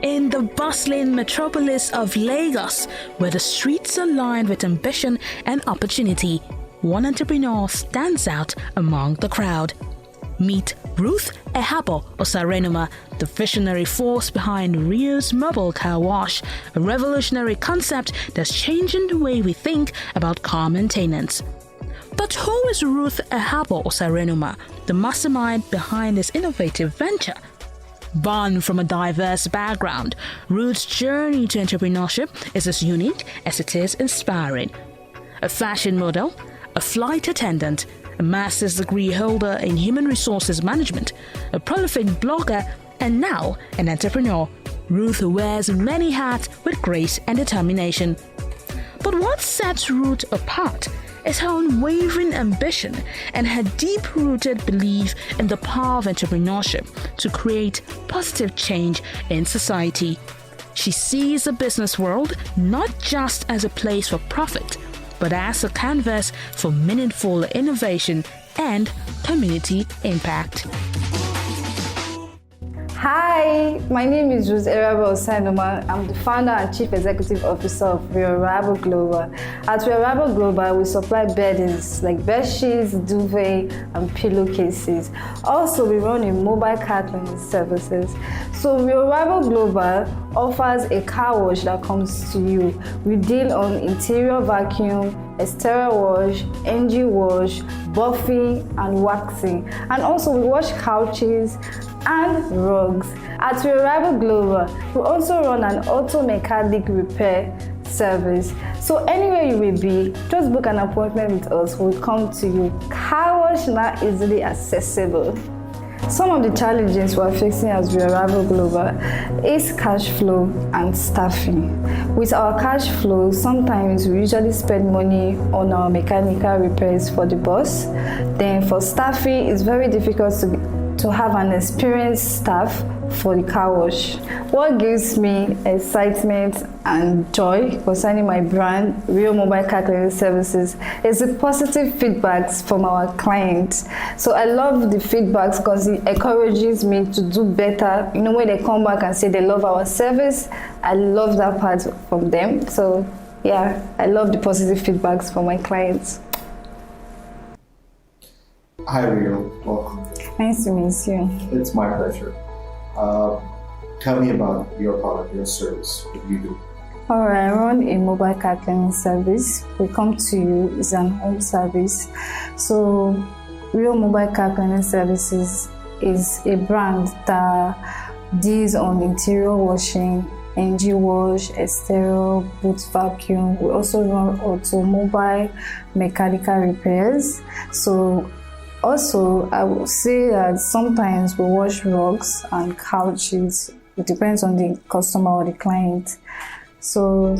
In the bustling metropolis of Lagos, where the streets are lined with ambition and opportunity, one entrepreneur stands out among the crowd. Meet Ruth Erhabor Osarenoma, the visionary force behind Rio's mobile car wash, a revolutionary concept that's changing the way we think about car maintenance. But who is Ruth Erhabor Osarenoma, the mastermind behind this innovative venture? Born from a diverse background, Ruth's journey to entrepreneurship is as unique as it is inspiring. A fashion model, a flight attendant, a master's degree holder in human resources management, a prolific blogger, and now an entrepreneur, Ruth wears many hats with grace and determination. But what sets Ruth apart is her unwavering ambition and her deep-rooted belief in the power of entrepreneurship to create positive change in society. She sees the business world not just as a place for profit, but as a canvas for meaningful innovation and community impact. Hi, my name is Ruth Erhabor Osarenoma. I'm the founder and chief executive officer of Ruth Erhabor Global. At Ruth Erhabor Global, we supply beddings like bed sheets, duvet, and pillowcases. Also, we run a mobile car cleaning services. So Ruth Erhabor Global offers a car wash that comes to you. We deal on interior vacuum, exterior wash, engine wash, buffing, and waxing. And also, we wash couches and rugs. At Ruth Erhabor Global, we also run an auto mechanic repair service. So anywhere you will be, just book an appointment with us. We'll come to you. Car wash now easily accessible. Some of the challenges we're facing as Ruth Erhabor Global is cash flow and staffing. With our cash flow, sometimes we usually spend money on our mechanical repairs for the bus. Then for staffing, it's very difficult to have an experienced staff for the car wash. What gives me excitement and joy concerning my brand, Real Mobile Car Cleaning Services, is the positive feedbacks from our clients. So I love the feedbacks because it encourages me to do better. You know, when they come back and say they love our service, I love that part from them. So yeah, I love the positive feedbacks from my clients. Hi Rio, welcome. Nice to meet you. It's my pleasure. Tell me about your product, your service, what you do. Alright, I run a mobile car cleaning service. We come to you, it's an home service. So Real Mobile Car Cleaning Services is a brand that deals on interior washing, engine wash, exterior, boot vacuum. We also run automobile mechanical repairs. So also, I will say that sometimes we wash rugs and couches. It depends on the customer or the client. So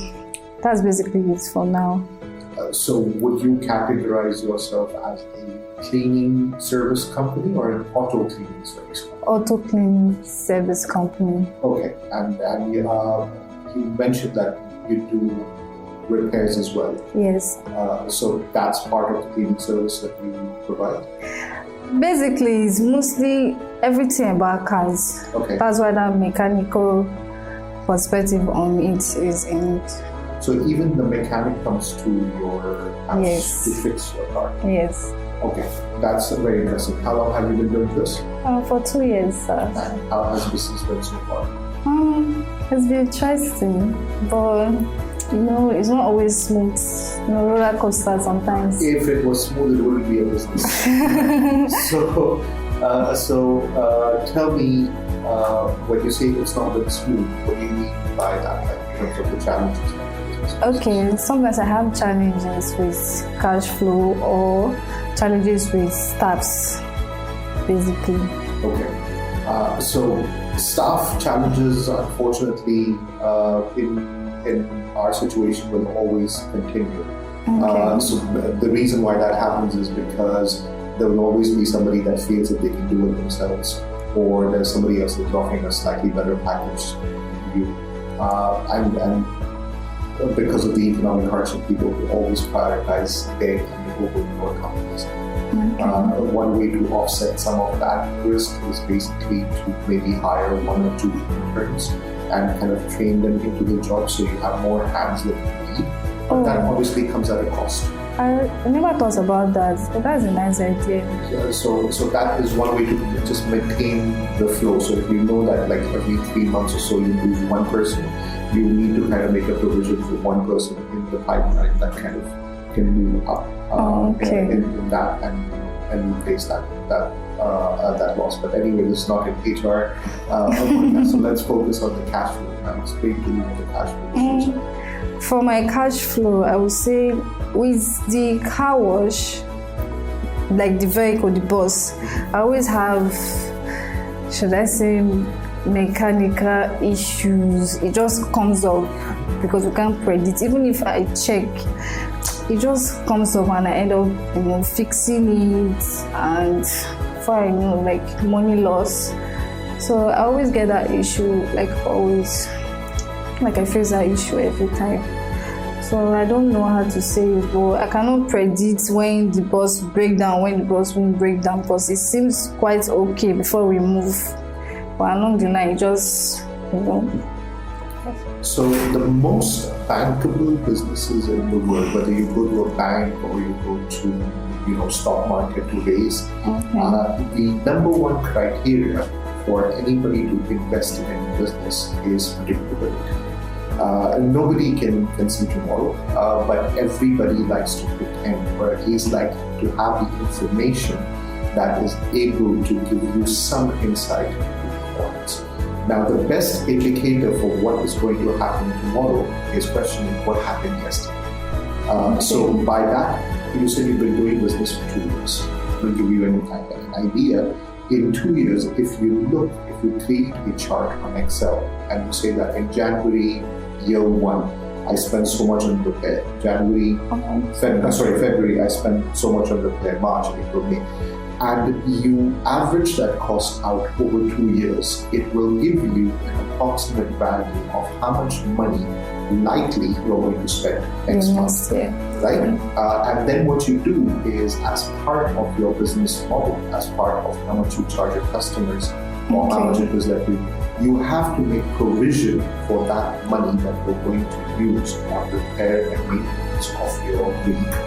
that's basically it for now. So would you categorize yourself as a cleaning service company or an auto cleaning service company? Auto cleaning service company. Okay, and you mentioned that you do repairs as well. Yes. So that's part of the cleaning service that you provide? Basically, it's mostly everything about cars. Okay. That's why that mechanical perspective on it is in it. So even the mechanic comes to your house Yes. to fix your car? Yes. Okay, that's very interesting. How long have you been doing this? For 2 years, sir. And how has business been so far? It's been interesting, but you know, it's not always smooth. You know, roller coaster sometimes. If it was smooth, it wouldn't be a business. So tell me, when you say it's not been smooth, what do you mean by that, like, in terms of the challenges? Okay, sometimes I have challenges with cash flow or challenges with staffs, basically. Okay. So staff challenges, unfortunately, in our situation will always continue. Okay. So the reason why that happens is because there will always be somebody that feels that they can do it themselves, or there's somebody else that's offering a slightly better package than you. And because of the economic hardship, people will always prioritize their company over your companies. Okay. One way to offset some of that risk is basically to maybe hire 1 or 2 interns and kind of train them into the job so you have more hands that you need. But that obviously comes at a cost. I never thought about that, but that's a nice idea. So that is one way to just maintain the flow. So if you know that like every 3 months or so you lose one person, you need to kind of make a provision for one person in the pipeline that kind of can move up in that and replace that loss. But anyway, this is not an HR so let's focus on the cash flow. Now explain to me what the cash flow is. For my cash flow, I would say with the car wash, like the vehicle, the bus, I always have, should I say, mechanical issues. It just comes up because we can't predict. Even if I check, it just comes up and I end up, fixing it, and before I know, like money loss. So I always get that issue, like always. Like I face that issue every time. So I don't know how to say it, but I cannot predict when the bus break down, when the bus won't break down, because it seems quite okay before we move. But along the line, it just, So the most bankable businesses in the world, whether you go to a bank or you go to, stock market to raise, the number one criteria for anybody to invest in any business is predictability. Nobody can see tomorrow, but everybody likes to pretend, or at least like to have the information that is able to give you some insight into performance. Now, the best indicator for what is going to happen tomorrow is questioning what happened yesterday. So by that, you said you've been doing business for 2 years. To give you an idea, in 2 years, if you create a chart on Excel and you say that in January, year 1, I spent so much on repair. February, I spent so much on repair. March, April, May. And you average that cost out over 2 years, it will give you an approximate value of how much money likely you're going to spend next month. Right? And then what you do is, as part of your business model, as part of how much you charge your customers, or how much it is that you have to make provision for that money that you're going to use on repair and maintenance of your vehicle.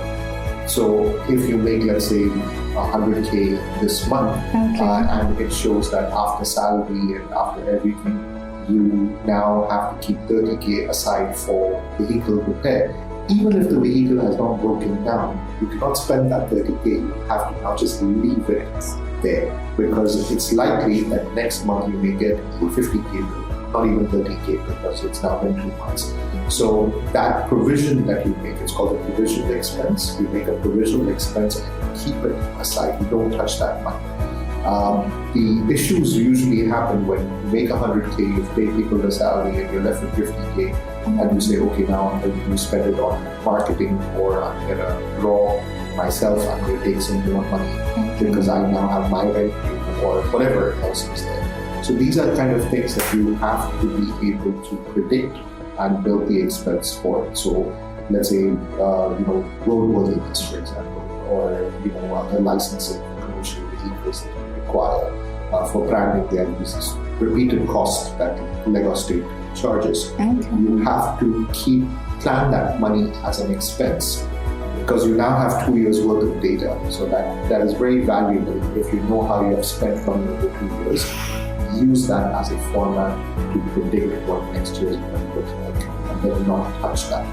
So if you make, let's say, 100K this month, and it shows that after salary and after everything, you now have to keep 30K aside for vehicle repair. Even if the vehicle has not broken down, you cannot spend that 30K. You have to now just leave it there, because it's likely that next month you may get a 50K bill, not even 30K, because it's now been 2 months. So that provision that you make, it's called a provisional expense. You make a provisional expense and you keep it aside. You don't touch that money. The issues usually happen when you make 100K, you pay people the salary, and you're left with 50K, and you say, okay, now I'm going to spend it on marketing, or I'm going to draw myself, I'm going to take some more money because I now have my rent or whatever else is there. So these are kind of things that you have to be able to predict and build the expense for it. So let's say, roadworthiness, for example, or the licensing for commercial vehicles that you require. For branding, there is repeated costs that Lagos State charges. You have to plan that money as an expense, because you now have 2 years worth of data. So that is very valuable. If you know how you have spent money over 2 years, use that as a format to predict what next year is going to look like, and then not touch that.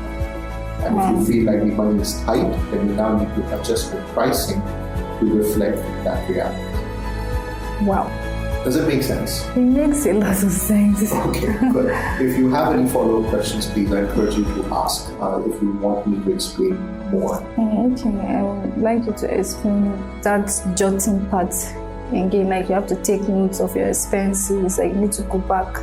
And if you feel like the money is tight, then you now need to adjust your pricing to reflect that reality. Wow. Does it make sense? It makes a lot of sense. Okay, good. If you have any follow-up questions, please, I encourage you to ask if you want me to explain more. Okay, I would like you to explain that jotting part again, like you have to take notes of your expenses, like you need to go back.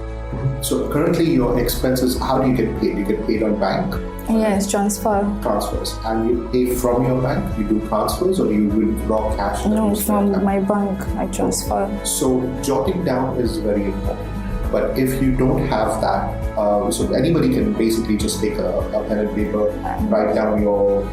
So currently your expenses, how do you get paid? You get paid on bank? Yes, Transfers. And you pay from your bank? You do transfers, or you withdraw cash? No, from my bank, I transfer. So jotting down is very important. But if you don't have that, so anybody can basically just take a pen and paper, write down your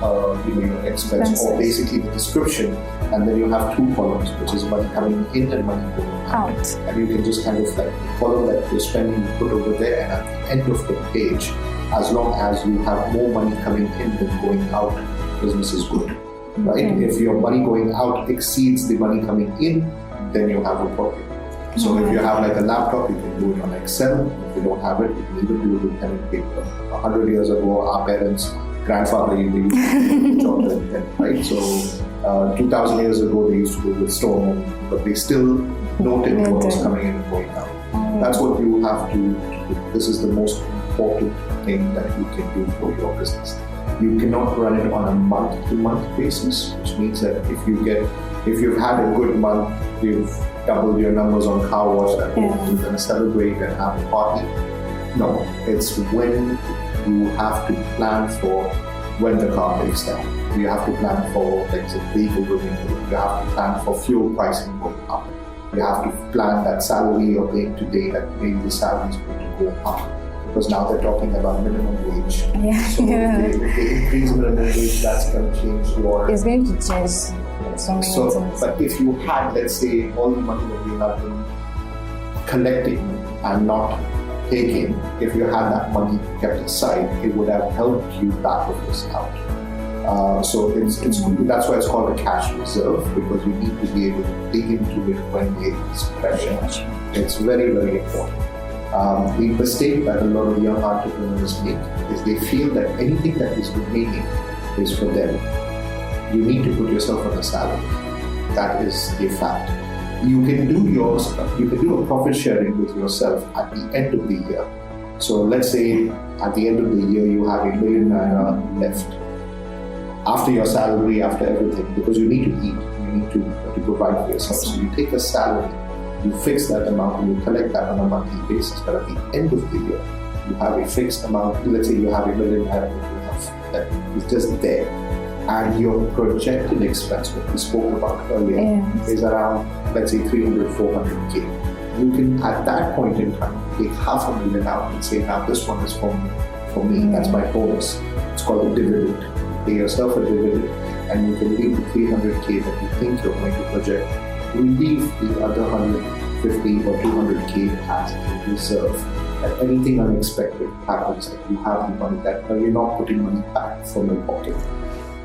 your expense or basically the description, and then you have two columns, which is money coming in and money going out. And you can just kind of like follow that you're spending, you put over there, and at the end of the page, as long as you have more money coming in than going out, business is good, right? If your money going out exceeds the money coming in, then you have a problem. So if you have like a laptop, you can do it on Excel. If you don't have it, you can even do it with pen and paper. 100 years ago, our parents, grandfather, they used to do it with pen, right? So 2,000 years ago, they used to do it with stone, but they still noted what was coming in and going out. That's what you have to do. This is the most important thing that you can do for your business. You cannot run it on a month-to-month basis, which means that if you've had a good month, you've doubled your numbers on car wash at home, you're going to celebrate and have a party. No, it's when you have to plan for when the car breaks down. You have to plan for things like vehicle renewal. You have to plan for fuel pricing going up. You have to plan that salary you're paying today, that maybe the salary is going to go up. Because now they're talking about minimum wage. So if they increase minimum wage, that's going to change your... It's going to change so many things. But if you had, let's say, all the money that you have been collecting and not taking, if you had that money kept aside, it would have helped you battle this out. So that's why it's called a cash reserve, because you need to be able to dig into it when there is pressure. It's very, very important. The mistake that a lot of young entrepreneurs make is they feel that anything that is remaining is for them. You need to put yourself on a salary. That is a fact. You can do a profit sharing with yourself at the end of the year. So let's say at the end of the year you have ₦1 million left. After your salary, after everything, because you need to eat, you need to provide for yourself. So you take a salary, you fix that amount and you collect that on a monthly basis. But at the end of the year, you have a fixed amount. Let's say you have ₦1 million that is just there. And your projected expense, what we spoke about earlier, is around, let's say, 300-400K. You can, at that point in time, take $500,000 out and say, now this one is for me. That's my bonus. It's called a dividend. Pay yourself a dividend, and you can leave the 300K that you think you're going to project. You leave the other 150 or 200K as a reserve. That anything unexpected happens, that you have the money, that you're not putting money back from your pocket.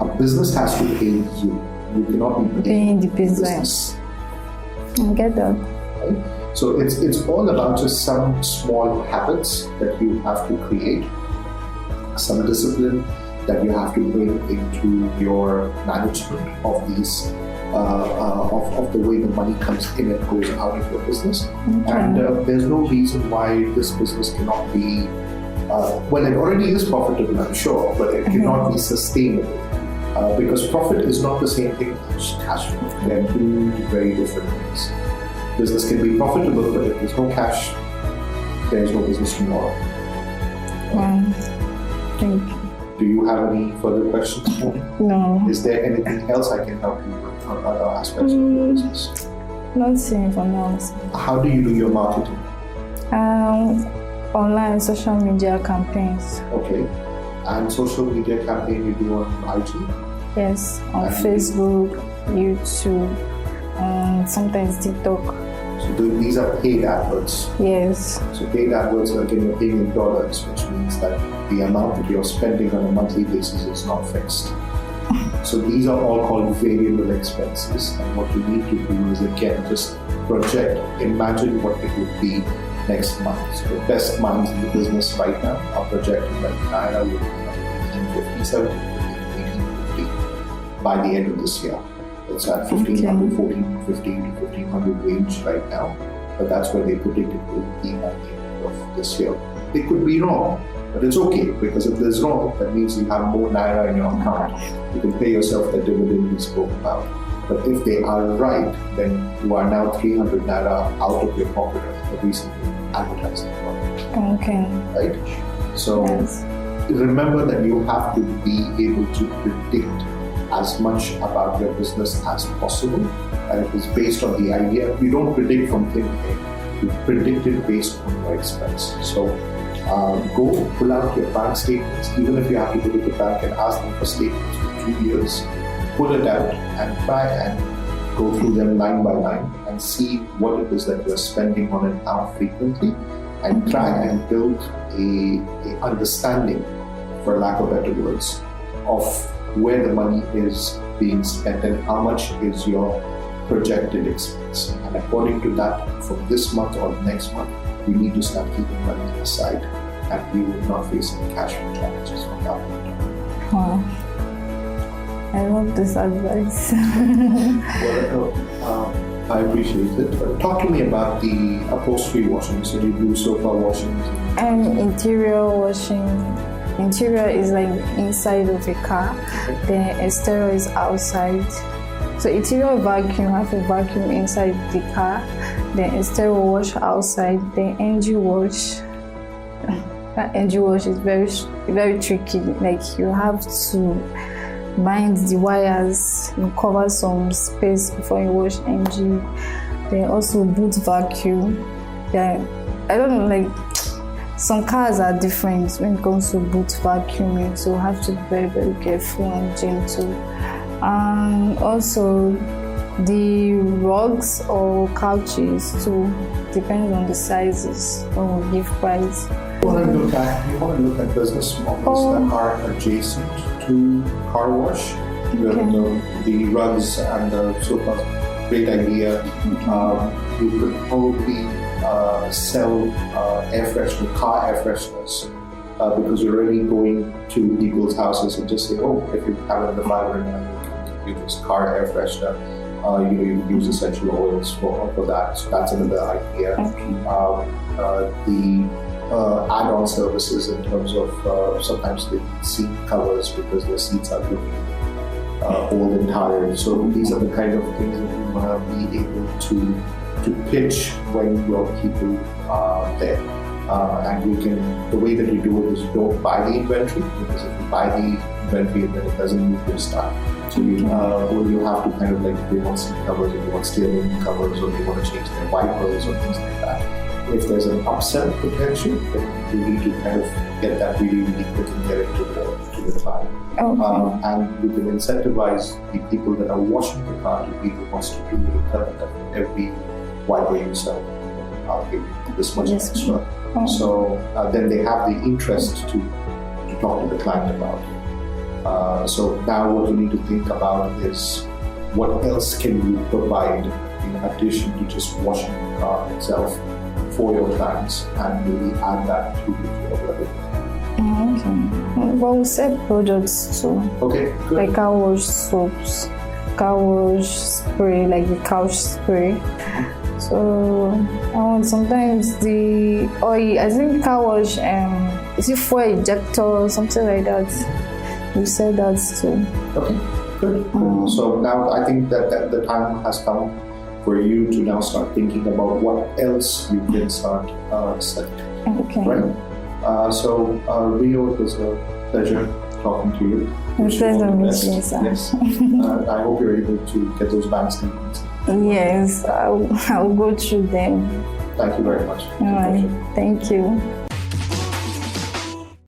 A business has to pay you. You cannot be paying the business. I get that. Right? So it's all about just some small habits that you have to create, some discipline that you have to bring into your management of these, of the way the money comes in and goes out of your business. And there's no reason why this business cannot be, well, it already is profitable, I'm sure, but it cannot be sustainable. Because profit is not the same thing as cash flow. They're two very different things. Business can be profitable, but if there's no cash, there's no business tomorrow. Thank you. Do you have any further questions for me? No. Is there anything else I can help you with on other aspects of your business? Not seeing for now. How do you do your marketing? Online social media campaigns. Okay. And social media campaign you do on IG? Yes, on Facebook, YouTube, sometimes TikTok. So these are paid adverts? Yes. So paid adverts are you're paying in dollars, which means that the amount that you're spending on a monthly basis is not fixed. So these are all called variable expenses, and what you need to do is again just project, imagine what it would be next month. So the best minds in the business right now are projecting that Naira will be 1857 to 1850 by the end of this year. It's at 1,500, 1,450 to 1,500 range right now, but that's where they predict it will be by the end of this year. It could be wrong, but it's okay, because if there's wrong, that means you have more Naira in your account. You can pay yourself the dividend we spoke about. But if they are right, then you are now 300 Naira out of your pocket of recently advertising for. Okay. Right? So remember that you have to be able to predict as much about your business as possible, and it is based on the idea. You don't predict from thin air. You predict it based on your expense. So go pull out your bank statements, even if you have to go to the bank and ask them for statements for 2 years. Pull it out and try and go through them line by line and see what it is that you're spending on it, how frequently, and try and build a understanding, for lack of better words, of where the money is being spent and how much is your projected expense. And according to that, from this month or next month, we need to start keeping money aside, and we will not face any cash flow challenges from that point on. Wow. I love this advice. Well, I appreciate it. Talk to me about the upholstery washing. So you do sofa washing? Interior washing. Interior is like inside of a car. The exterior is outside. So interior vacuum, have a vacuum inside the car. The exterior wash outside. The engine wash. That engine wash is very, very tricky. Like you have to bind the wires and cover some space before you wash engine. Then also boot vacuum. Then I don't know, like some cars are different when it comes to boot vacuuming, so you have to be very, very careful and gentle. And also the rugs or couches too, depends on the sizes or give price. You want to look at business models that are adjacent to car wash. The rugs and the sofas, great idea. You could probably sell car air fresheners, because you're already going to people's houses and just say, oh, if you have an environment, you can use car air freshener. You use essential oils for that. So that's another idea. The add-on services in terms of sometimes the seat covers because the seats are looking old and tired. So these are the kind of things that you want to be able to pitch when your people are there. And you can, the way that you do it is you don't buy the inventory, because if you buy the inventory then it doesn't move your stock. So you have to kind of like, if they want seat covers, or they want steering covers, or they want to change their wipers or things like that. If there's an upsell potential, then you need to kind of get that really, really quick and get it to the client. And you can incentivize the people that are washing the car to be the ones to do the equivalent of every wiper you sell. I'll give you this much extra. So then they have the interest to talk to the client about it. So now what you need to think about is what else can you provide in addition to just washing the car itself for your clients, and really add that to your revenue. Okay. Well, we sell products too. Okay, good. Like car wash soaps, car wash spray, like the couch spray. So sometimes the oil, I think car wash, is it fuel ejector or something like that? We sell that too. Okay, good. So now I think that the time has come for you to now start thinking about what else you can start selling. Okay. Right? So Rio, it was a pleasure talking to you. Pleasure meeting you, sir. Yes. I hope you're able to get those bank statements. Yes, I'll go through them. Thank you very much. All right. Thank you.